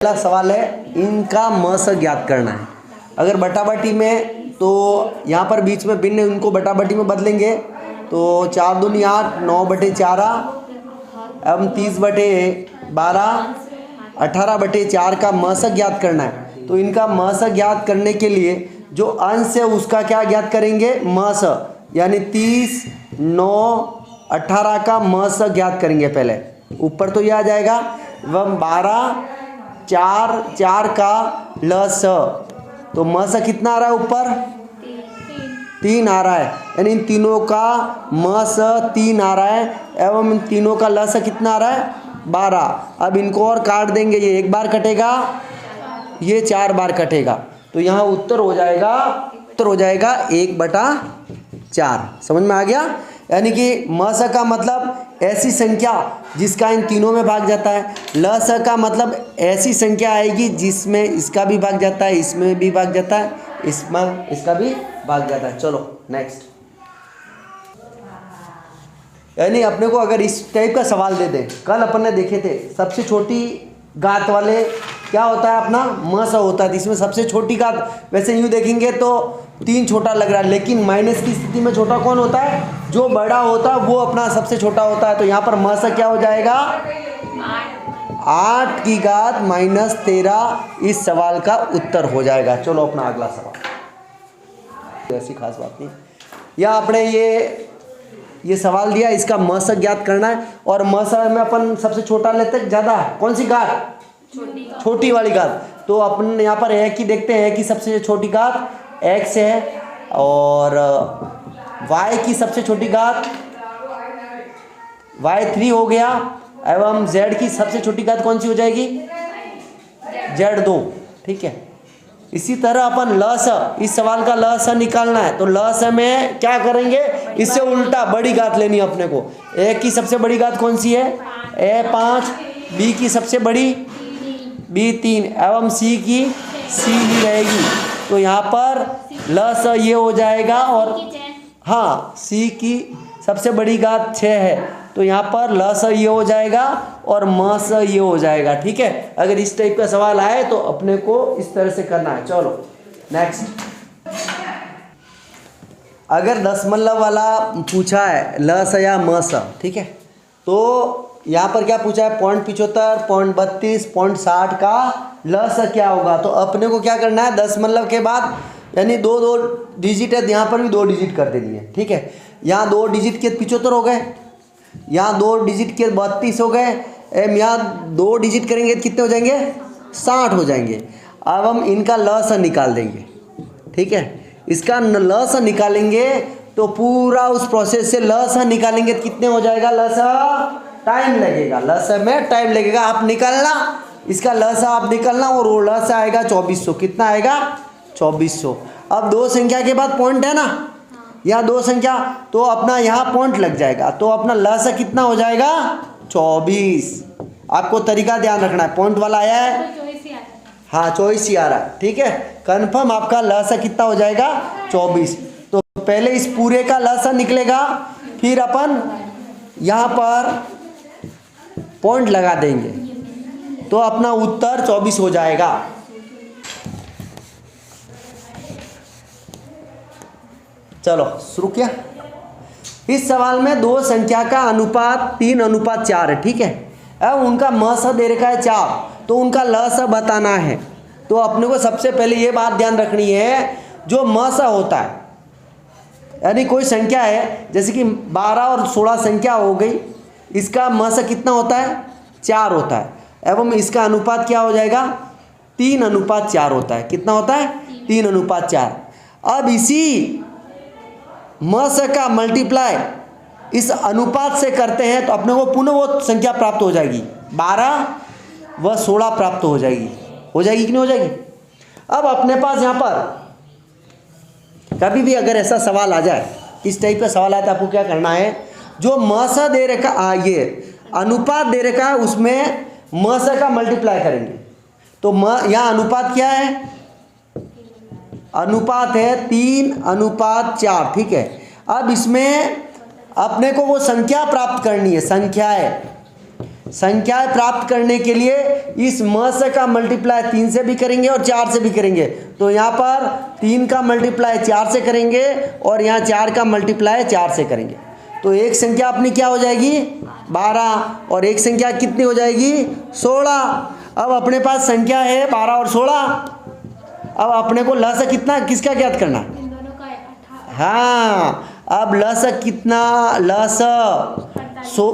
पहला सवाल है इनका म स ज्ञात करना है। अगर बटाबटी में तो यहाँ पर बीच में भिन्न इनको बटाबटी में बदलेंगे तो 4 दूनी 8, 9/4 एवं 30/12, 18/4 का म स ज्ञात करना है। तो इनका म स ज्ञात करने के लिए जो अंश है उसका क्या ज्ञात करेंगे, म स, यानी 30, 9, 18 का म स ज्ञात करेंगे। पहले ऊपर तो ये आ जाएगा एवं 12, 4 का ल स, तो म स कितना आ रहा है ऊपर, 3 आ रहा है, यानी इन तीनों का म स 3 आ रहा है एवं इन तीनों का ल स कितना आ रहा है, 12। अब इनको और काट देंगे, ये एक बार कटेगा, ये 4 बार कटेगा, तो यहाँ उत्तर हो जाएगा 1/4। समझ में आ गया। यानी कि म स का मतलब ऐसी संख्या जिसका इन तीनों में भाग जाता है, ल स का मतलब ऐसी संख्या आएगी जिसमें इसका भी भाग जाता है, इसमें भी भाग जाता है, इसमें इसका भी भाग जाता है। चलो नेक्स्ट। यानी अपने को अगर इस टाइप का सवाल दे दें, कल अपन ने देखे थे सबसे छोटी घात वाले क्या होता है अपना, म स होता है। इसमें सबसे छोटी घात वैसे यूँ देखेंगे तो 3 छोटा लग रहा है, लेकिन माइनस की स्थिति में छोटा कौन होता है, जो बड़ा होता है वो अपना सबसे छोटा होता है। तो यहाँ पर म स क्या हो जाएगा, 8 की घात -13 इस सवाल का उत्तर हो जाएगा। चलो अपना अगला सवाल, ऐसी खास बात नहीं। या आपने ये सवाल दिया, इसका म स ज्ञात करना है और म स में अपन सबसे छोटा लेते हैं, ज़्यादा कौन सी घात, छोटी वाली घात। तो अपन यहाँ पर एक ही देखते हैं कि सबसे छोटी घात x है और y की सबसे छोटी घात y3 हो गया एवं z की सबसे छोटी घात कौन सी हो जाएगी, z2। ठीक है। इसी तरह अपन ल स, इस सवाल का ल स निकालना है तो ल स में क्या करेंगे, इससे उल्टा बड़ी घात लेनी है अपने को। a की सबसे बड़ी घात कौन सी है, a5, b की सबसे बड़ी b3 एवं c की c ही रहेगी। तो यहाँ पर ल स ये हो जाएगा और हाँ c की सबसे बड़ी घात 6 है, तो यहाँ पर ल स ये हो जाएगा और म स ये हो जाएगा। ठीक है। अगर इस टाइप का सवाल आए तो अपने को इस तरह से करना है। चलो नेक्स्ट। अगर दशमलव वाला पूछा है ल स या म स, ठीक है, तो यहाँ पर क्या पूछा है, 0.75, 0.32, 0.60 का ल स क्या होगा। तो अपने को क्या करना है, दशमलव के बाद यानी दो डिजिट है, यहाँ पर भी 2 डिजिट कर देनी है। ठीक है। यहाँ 2 डिजिट के 75 हो गए, यहाँ 2 डिजिट के 32 हो गए, यहाँ 2 डिजिट करेंगे तो कितने हो जाएंगे, 60 हो जाएंगे। अब हम इनका ल स निकाल देंगे। ठीक है। इसका ल स निकालेंगे तो पूरा उस प्रोसेस से ल स निकालेंगे तो कितने हो जाएगा, ल स टाइम लगेगा, ल स में टाइम लगेगा। आप निकालना, इसका ल स आप निकालना और वो ल स आएगा 2400। कितना आएगा, 2400। अब 2 संख्या के बाद पॉइंट है ना, यहाँ 2 संख्या, तो अपना यहाँ पॉइंट लग जाएगा, तो अपना ल स कितना हो जाएगा, 24। आपको तरीका ध्यान रखना है, पॉइंट वाला आया है, हाँ 24 ही आ रहा है। ठीक है। कन्फर्म आपका ल स कितना हो जाएगा, 24। तो पहले इस पूरे का ल स निकलेगा, फिर अपन यहाँ पर पॉइंट लगा देंगे, तो अपना उत्तर 24 हो जाएगा। चलो शुरू किया। इस सवाल में 2 संख्या का अनुपात 3:4 है। ठीक है। अब उनका म स दे रखा है 4, तो उनका ल स बताना है। तो अपने को सबसे पहले ये बात ध्यान रखनी है, जो म स होता है यानी कोई संख्या है, जैसे कि 12 और 16 संख्या हो गई, इसका म स कितना होता है, 4 होता है एवं इसका अनुपात क्या हो जाएगा, 3:4 होता है। कितना होता है, 3:4। अब इसी म स का मल्टीप्लाई इस अनुपात से करते हैं तो अपने को पुनः वो संख्या प्राप्त हो जाएगी, 12 व 16 प्राप्त हो जाएगी कि नहीं हो जाएगी। अब अपने पास यहाँ पर कभी भी अगर ऐसा सवाल आ जाए, इस टाइप का सवाल आता है, आपको क्या करना है, जो म स दे रखा, ये अनुपात दे रखा है, उसमें म स का मल्टीप्लाई करेंगे। तो यहाँ अनुपात क्या है, अनुपात है 3:4। ठीक है। अब इसमें अपने को वो संख्या प्राप्त करनी है, संख्या है संख्याएं प्राप्त करने के लिए इस म से का मल्टीप्लाई 3 से भी करेंगे और 4 से भी करेंगे। तो यहाँ पर 3 का मल्टीप्लाई 4 से करेंगे और यहाँ 4 का मल्टीप्लाई 4 से करेंगे। तो एक संख्या अपनी क्या हो जाएगी 12 और एक संख्या कितनी हो जाएगी 16। अब अपने पास संख्या है 12 और 16। अब अपने को ल से कितना किसका ज्ञात करना है? इन दोनों का हाँ, अब ल से कितना ल से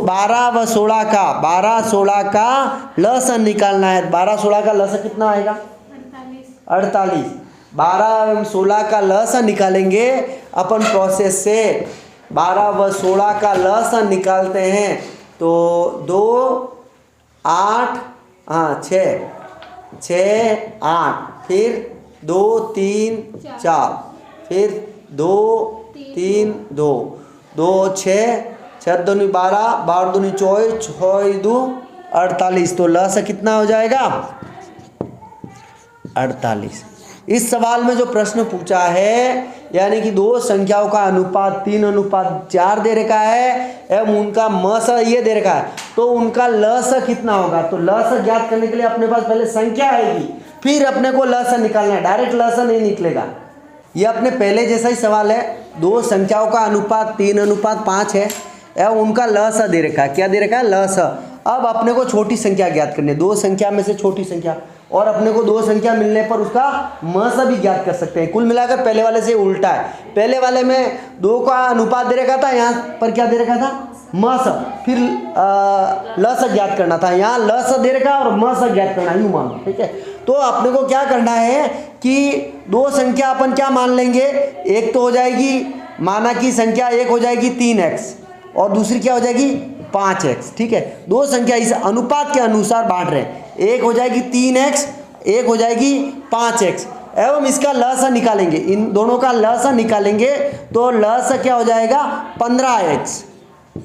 12 व 16 का 12 16 का ल से निकालना है। 12 16 का ल से कितना आएगा 48। 12 व 16 का ल से निकालेंगे अपन प्रोसेस से। 12 व 16 का ल से निकालते हैं तो 2 8 हाँ 6 6 8 फिर 2 3 4 फिर 2 3 2 2 6 6 दूनी 12 12 दूनी 24 6 2 48। तो ल से कितना हो जाएगा 48। इस सवाल में जो प्रश्न पूछा है यानी कि दो संख्याओं का अनुपात 3:4 दे रखा है एवं उनका म स ये दे रखा है, तो उनका ल स कितना होगा। तो ल स ज्ञात करने के लिए अपने पास पहले संख्या आएगी, फिर अपने को ल स निकालना है। डायरेक्ट ल स नहीं निकलेगा। ये अपने पहले जैसा ही सवाल है। दो संख्याओं का अनुपात 3:5 है एवं उनका ल स दे रखा है। क्या दे रखा है ल स। अब अपने को छोटी संख्या ज्ञात करनी है, दो संख्या में से छोटी संख्या, और अपने को दो संख्या मिलने पर उसका म स भी ज्ञात कर सकते हैं। कुल मिलाकर पहले वाले से उल्टा है। पहले वाले में 2 का अनुपात दे रखा था, यहाँ पर क्या दे रखा था म स, फिर ल स ज्ञात करना था। यहाँ ल स दे रखा और म स ज्ञात करना, यूँ मान लो, ठीक है। तो अपने को क्या करना है कि दो संख्या अपन क्या मान लेंगे, एक तो हो जाएगी माना कि संख्या एक हो जाएगी 3x और दूसरी क्या हो जाएगी 5x, ठीक है। दो संख्या इस अनुपात के अनुसार बांट रहे हैं, एक हो जाएगी 3x एक हो जाएगी 5x एवं इसका ल स निकालेंगे। इन दोनों का ल स निकालेंगे तो ल स क्या हो जाएगा 15x।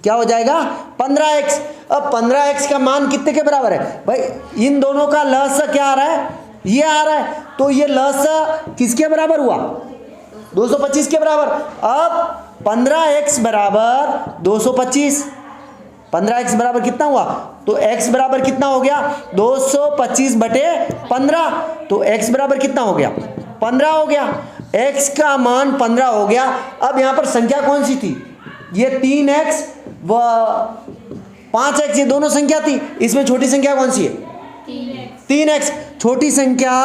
क्या हो जाएगा 15x। अब 15x का मान कितने के बराबर है भाई, इन दोनों का ल स क्या आ रहा है, ये आ रहा है। तो ये ल स किसके बराबर हुआ 225 के बराबर। अब 15x बराबर 225, 15x बराबर कितना हुआ, तो x बराबर कितना हो गया 225 बटे 15। तो x बराबर कितना हो गया 15 हो गया। x का मान 15 हो गया। अब यहाँ पर संख्या कौन सी थी, ये 3x व 5x, ये दोनों संख्या थी। इसमें छोटी संख्या कौन सी है 3x। छोटी संख्या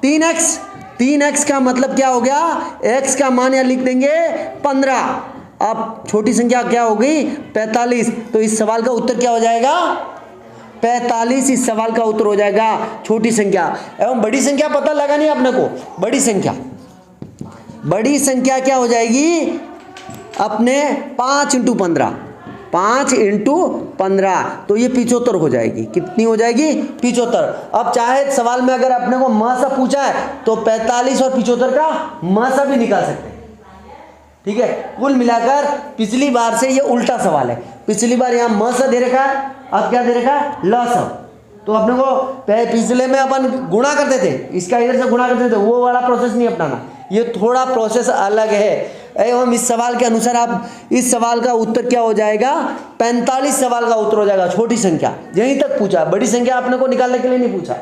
3x। 3x का मतलब क्या हो गया, x का मान यहाँ लिख देंगे 15। अब छोटी संख्या क्या हो गई 45। तो इस सवाल का उत्तर क्या हो जाएगा 45। इस सवाल का उत्तर हो जाएगा छोटी संख्या। एवं बड़ी संख्या पता लगानी है अपने को। बड़ी संख्या क्या हो जाएगी अपने 5 × 15, 5 × 15, तो ये 75 हो जाएगी। कितनी हो जाएगी 75। अब चाहे सवाल में अगर अपने को म सा पूछा है तो 45 और 75 का म सा भी निकाल सकते हैं, ठीक है। कुल मिलाकर पिछली बार से ये उल्टा सवाल है। पिछली बार यहाँ म सा दे रखा है, अब क्या दे रखा है ल सा। तो अपने को पिछले में अपन गुणा करते थे, इसका इधर से गुणा करते थे, वो वाला प्रोसेस नहीं अपनाना, ये थोड़ा प्रोसेस अलग है। एवं इस सवाल के अनुसार आप इस सवाल का उत्तर क्या हो जाएगा 45। सवाल का उत्तर हो जाएगा छोटी संख्या। यहीं तक पूछा, बड़ी संख्या अपने को निकालने के लिए नहीं पूछा।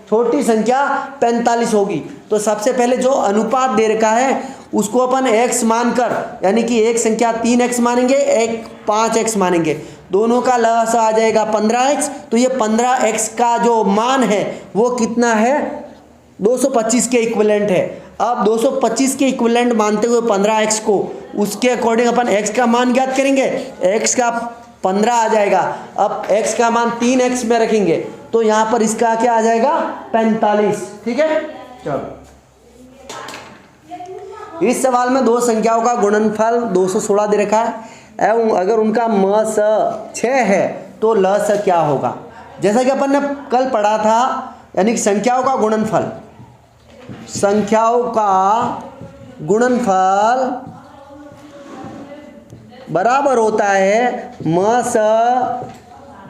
छोटी संख्या 45 होगी। तो सबसे पहले जो अनुपात दे रखा है उसको अपन x मानकर, यानी कि एक संख्या 3x मानेंगे, एक 5x मानेंगे, दोनों का ल स आ जाएगा 15x। तो ये 15x का जो मान है वो कितना है 225 के इक्विवेलेंट है। अब 225 के इक्विवेलेंट मानते हुए 15x को, उसके अकॉर्डिंग अपन x का मान ज्ञात करेंगे। x का 15 आ जाएगा। अब x का मान 3x में रखेंगे तो यहाँ पर इसका क्या आ जाएगा 45, ठीक है। चलो इस सवाल में दो संख्याओं का गुणनफल 216 दे रखा है एवं अगर उनका म स 6 है तो ल स क्या होगा। जैसा कि अपन ने कल पढ़ा था, यानी कि संख्याओं का गुणनफल बराबर होता है म स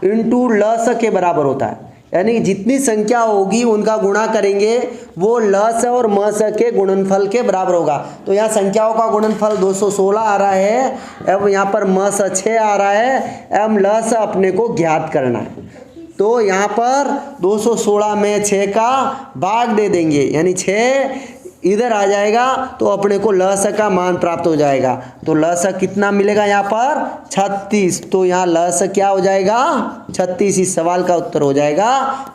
× ल स के बराबर होता है। यानी जितनी संख्या होगी उनका गुणा करेंगे वो ल स और म स के गुणनफल के बराबर होगा। तो यहाँ संख्याओं का गुणनफल 216 आ रहा है एवं यहाँ पर म स 6 आ रहा है एवं ल स अपने को ज्ञात करना है। तो यहाँ पर 216 में 6 का भाग दे देंगे यानी 6 इधर आ जाएगा तो अपने को ल स का मान प्राप्त हो जाएगा। तो ल स कितना मिलेगा यहाँ पर 36। तो यहाँ ल स क्या हो जाएगा 36। इस सवाल का उत्तर हो जाएगा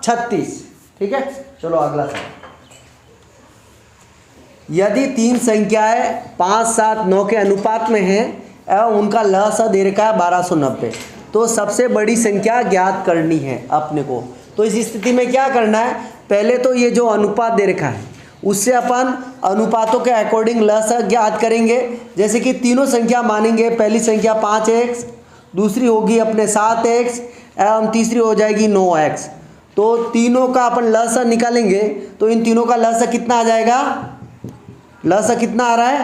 36। ठीक है, चलो अगला सवाल। यदि 3 संख्याएं 5, 7, 9 के अनुपात में हैं एवं उनका ल स दे रखा है 1290, तो सबसे बड़ी संख्या ज्ञात करनी है अपने को। तो इस स्थिति में क्या करना है, पहले तो ये जो अनुपात दे रखा है उससे अपन अनुपातों के अकॉर्डिंग ल स ज्ञात करेंगे। जैसे कि तीनों संख्या मानेंगे, पहली संख्या 5x, दूसरी होगी अपने 7x एवं तीसरी हो जाएगी 9x। तो तीनों का अपन ल स निकालेंगे तो इन तीनों का ल स कितना आ जाएगा, ल स कितना आ रहा है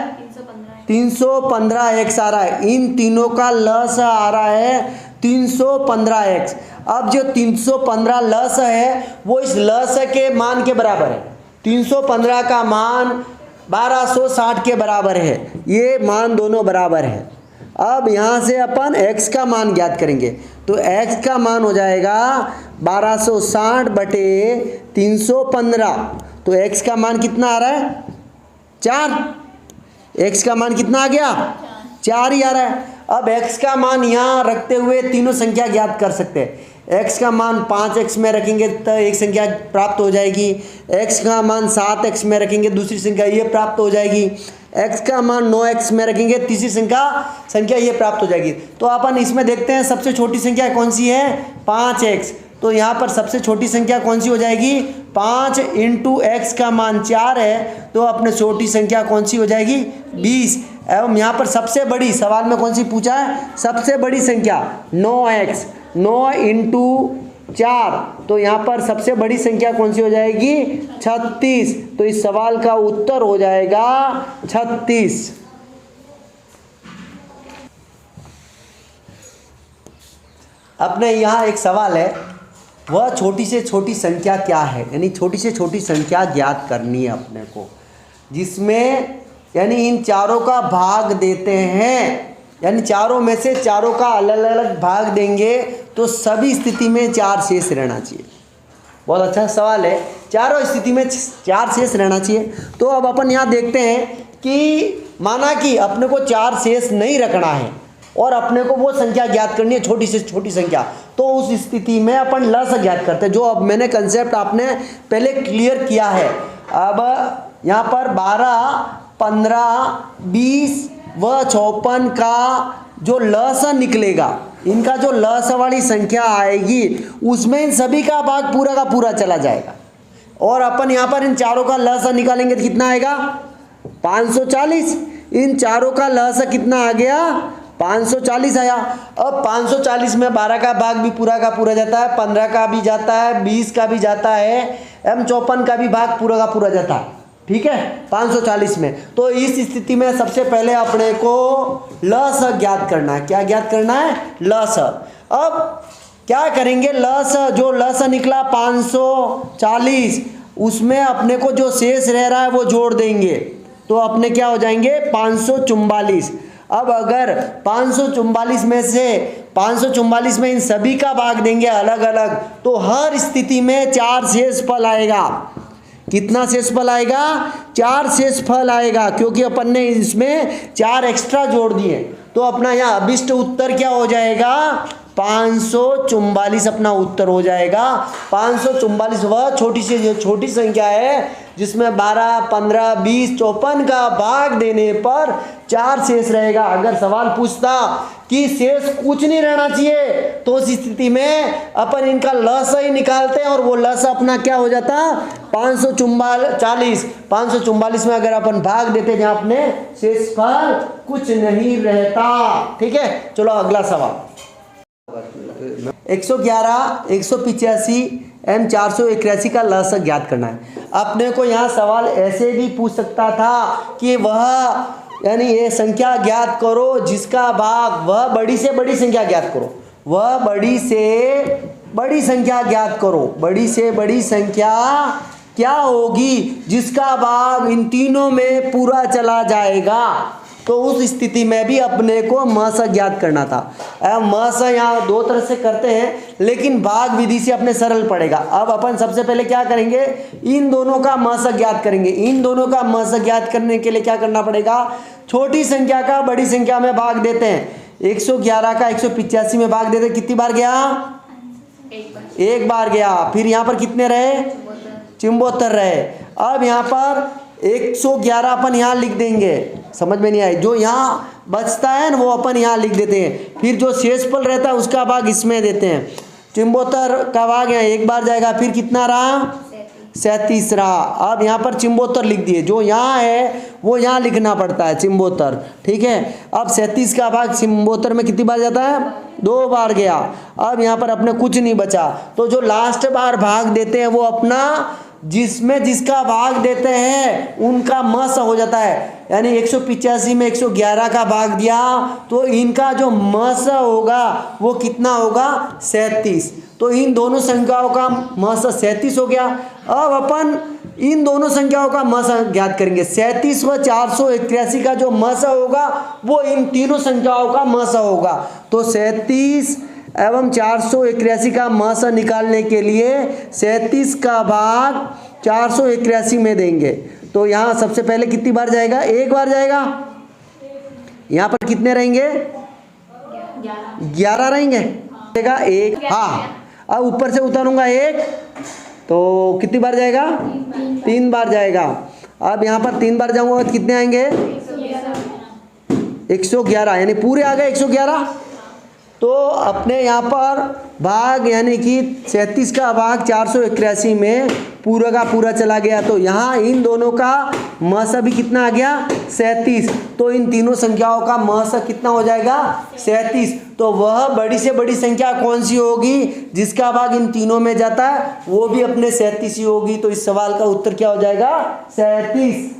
315x आ रहा है। इन तीनों का ल स आ रहा है 315x। अब जो 315 ल स है वो इस ल स के मान के बराबर है। 315 का मान 1260 के बराबर है, ये मान दोनों बराबर है। अब यहाँ से अपन x का मान ज्ञात करेंगे तो x का मान हो जाएगा 1260 बटे 315। तो x का मान कितना आ रहा है 4। x का मान कितना आ गया 4 ही आ रहा है। अब x का मान यहाँ रखते हुए तीनों संख्या ज्ञात कर सकते हैं। x का मान 5x में रखेंगे तो एक संख्या प्राप्त हो जाएगी, x का मान 7x में रखेंगे दूसरी संख्या ये प्राप्त हो जाएगी, x का मान 9x में रखेंगे तीसरी संख्या ये प्राप्त हो जाएगी। तो अपन इसमें देखते हैं सबसे छोटी संख्या कौन सी है 5x। तो यहाँ पर सबसे छोटी संख्या कौन सी हो जाएगी 5 × x का मान 4 है तो अपने छोटी संख्या कौन सी हो जाएगी 20। एवं यहाँ पर सबसे बड़ी सवाल में कौन सी पूछा है, सबसे बड़ी संख्या 9x, 9 × 4। तो यहाँ पर सबसे बड़ी संख्या कौन सी हो जाएगी 36। तो इस सवाल का उत्तर हो जाएगा 36। अपने यहाँ एक सवाल है, वह छोटी से छोटी संख्या क्या है, यानी छोटी से छोटी संख्या ज्ञात करनी है अपने को, जिसमें यानी इन चारों का भाग देते हैं, यानी चारों में से चारों का अलग अलग भाग देंगे तो सभी स्थिति में 4 शेष रहना चाहिए। बहुत अच्छा सवाल है, चारों स्थिति में 4 शेष रहना चाहिए। तो अब अपन यहाँ देखते हैं कि माना कि अपने को 4 शेष नहीं रखना है और अपने को वो संख्या ज्ञात करनी है छोटी से छोटी संख्या, तो उस स्थिति में अपन ल स ज्ञात करते हैं, जो अब मैंने कंसेप्ट आपने पहले क्लियर किया है। अब यहाँ पर 12, 15, 20 व 54 का जो ल स निकलेगा, इनका जो ल स वाली संख्या आएगी उसमें इन सभी का भाग पूरा का पूरा चला जाएगा। और अपन यहाँ पर इन चारों का ल स निकालेंगे तो कितना आएगा 540। इन चारों का ल स कितना आ गया 540 आया। अब 540 में 12 का भाग भी पूरा का पूरा जाता है, 15 का भी जाता है, 20 का भी जाता है एवं 54 का भी भाग पूरा का पूरा जाता है। ठीक है 540 में। तो इस स्थिति में सबसे पहले अपने को ल स ज्ञात करना है। क्या ज्ञात करना है ल स। अब क्या करेंगे, ल स जो ल स निकला 540, उसमें अपने को जो शेष रह रहा है वो जोड़ देंगे तो अपने क्या हो जाएंगे 544। अब अगर 544 में से 544 में इन सभी का भाग देंगे अलग अलग तो हर स्थिति में 4 शेष फल आएगा। कितना शेष फल आएगा 4 शेष फल आएगा, क्योंकि अपन ने इसमें 4 एक्स्ट्रा जोड़ दिए। तो अपना यहाँ अभिष्ट उत्तर क्या हो जाएगा 544 अपना उत्तर हो जाएगा। 544 वह छोटी से छोटी संख्या है जिसमें 12, 15, 20, 54 का भाग देने पर 4 शेष रहेगा। अगर सवाल पूछता कि शेष कुछ नहीं रहना चाहिए तो उस स्थिति में अपन इनका लस ही निकालते हैं और वो लस अपना क्या हो जाता 544। 544 में अगर अपन भाग देते जहाँ अपने शेष फल कुछ नहीं रहता। ठीक है, चलो अगला सवाल। 111, 185 एवं 481 का लस ज्ञात करना है। अपने को यहाँ सवाल ऐसे भी पूछ सकता था कि वह यानी ये संख्या ज्ञात करो जिसका भाग, वह बड़ी से बड़ी संख्या ज्ञात करो, वह बड़ी से बड़ी संख्या ज्ञात करो। बड़ी से बड़ी संख्या क्या होगी जिसका भाग इन तीनों में पूरा चला जाएगा। तो उस स्थिति में भी अपने को म स ज्ञात करना था। म स यहाँ दो तरह से करते हैं, लेकिन भाग विधि से अपने सरल पड़ेगा। अब अपन सबसे पहले क्या करेंगे, इन दोनों का म स ज्ञात करेंगे। इन दोनों का म स ज्ञात करने के लिए क्या करना पड़ेगा, छोटी संख्या का बड़ी संख्या में भाग देते हैं। 111 का 185 में भाग देते, कितनी बार गया, एक बार गया। फिर यहाँ पर कितने रहे, 74 रहे। अब यहाँ पर 111 अपन यहाँ लिख देंगे, समझ में नहीं आई, जो यहाँ बचता है ना वो अपन यहाँ लिख देते हैं। फिर जो शेषफल रहता है उसका भाग इसमें देते हैं। 74 का भाग यहाँ एक बार जाएगा, फिर कितना रहा, 37 रहा। अब यहाँ पर 74 लिख दिए, जो यहाँ है वो यहाँ लिखना पड़ता है 74, ठीक है। अब 37 का भाग 74 में कितनी बार जाता है, 2 बार गया। अब यहाँ पर अपने कुछ नहीं बचा, तो जो लास्ट बार भाग देते हैं वो अपना जिसमें जिसका भाग देते हैं उनका म स हो जाता है। यानी 185 में 111 का भाग दिया तो इनका जो म स होगा वो कितना होगा, 37। तो इन दोनों संख्याओं का म स 37 हो गया। अब अपन इन दोनों संख्याओं का म स ज्ञात करेंगे। 37 व 481 का जो म स होगा वो इन तीनों संख्याओं का म स होगा। तो 37 एवं 481 का म स निकालने के लिए 37 का भाग 481 में देंगे। तो यहाँ सबसे पहले कितनी बार जाएगा, एक बार जाएगा। यहाँ पर कितने रहेंगे, 11 रहेंगे, एक। हाँ, अब ऊपर से उतारूंगा एक, तो कितनी बार जाएगा, 3 बार जाएगा। अब यहाँ पर 3 बार जाऊंगा तो कितने आएंगे, 111, यानी पूरे आ गए 111। तो अपने यहाँ पर भाग यानी कि 37 का भाग 481 में पूरा का पूरा चला गया। तो यहाँ इन दोनों का म स भी कितना आ गया, 37। तो इन तीनों संख्याओं का म स कितना हो जाएगा, 37। तो वह बड़ी से बड़ी संख्या कौन सी होगी जिसका भाग इन तीनों में जाता है, वो भी अपने 37 ही होगी। तो इस सवाल का उत्तर क्या हो जाएगा, 37।